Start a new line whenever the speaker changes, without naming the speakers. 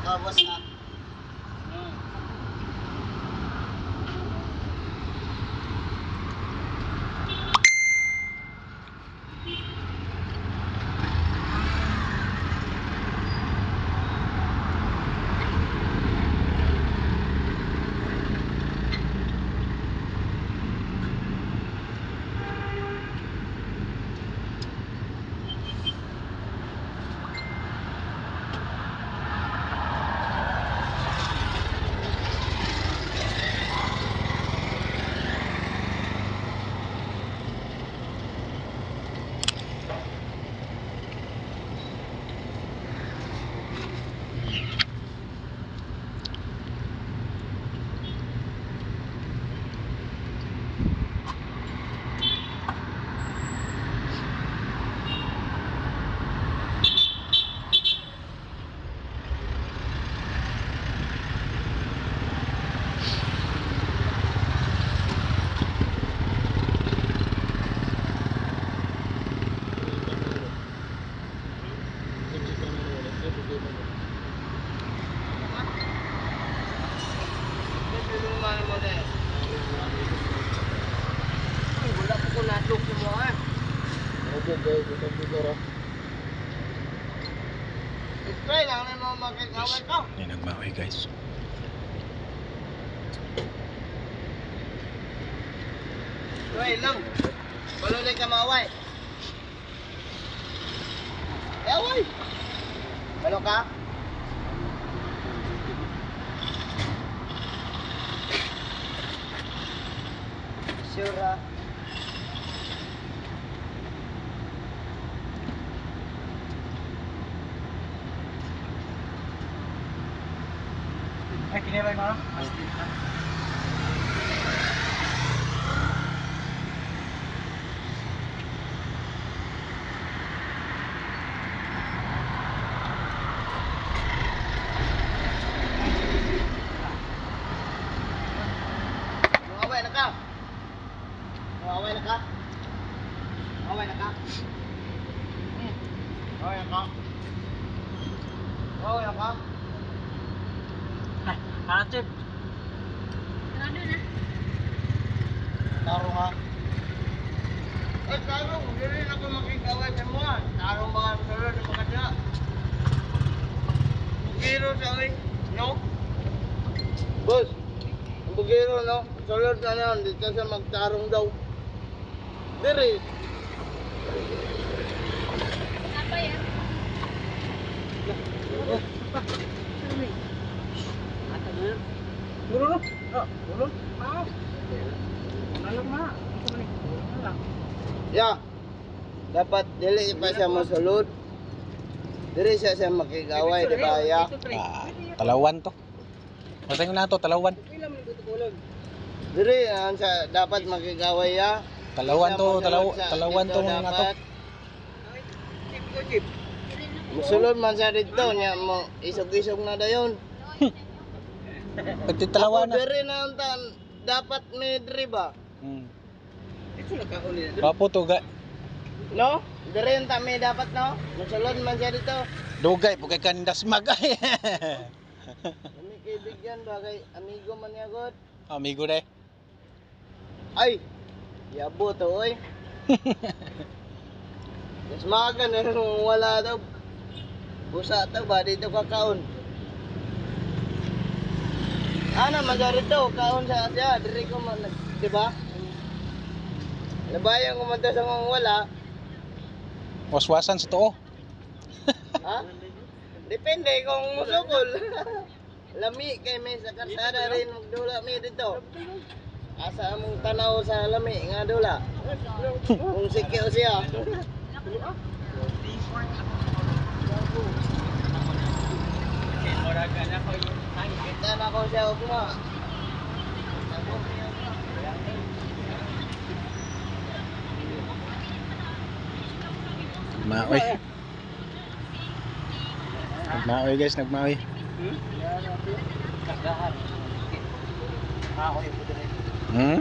ka, boss ha. Wala po ko natlog sa mga. Try lang na mo magkakawal ko.
Yan nagmaway guys.
Try lang. Balulay ka maway. Away. Balo ka? Sure ha?
Ay, kinibay mo?
Mawaway na ka? Mawaway na ka? Mawaway na ka? Mawaway na ka? Mawaway na ka?
Ay, Chip.
Taro ha? Eh, taro. Hindi rin ako makikaway sa mga. Taro mga salo na mga dya. Bugiro sa oy. No? Boss. Ang bugiro, no? Salod na yan. Dito siya magtarong daw. Diri.
Apa ya?
Gulong. Oh, gulong. Maaf. Alam na. Ito man lang.
Ya. Dapat dili pa siya masulod. Diri siya makikaway, di ba ya?
Talawan to. Masay na to, talawan.
Diri siya dapat makikaway ya.
Talawan to, talawan to mga to.
Musulod man siya dito niya mo isog-isog na dayon.
Pagti talawan na.
Diri na untan dapat may diri ba?
Papo to ga.
No? Diri unta may dapat no? Musulod man siya dito.
Dugay pugay kandas magay.
Kami kaibigan bagay amigo man niya god.
Amigo de.
Ay. Yabo to oy. Mas maga na wala daw. Busa to ba dito kakaon. Ana magari to kaon sa siya diri ko man di ba? Labayan ko man to sa mga wala.
Waswasan sa to.
Ha? Depende kung musukol. Lami kay may sa karsada rin magdula mi dito. Asa among tanaw sa lami nga dula. Kung sikyo siya. Kita na ko siya ugma.
Nagmaoy. Nagmaoy guys, nagmaoy.
Kagahan. Ako yung pudre.
Hmm?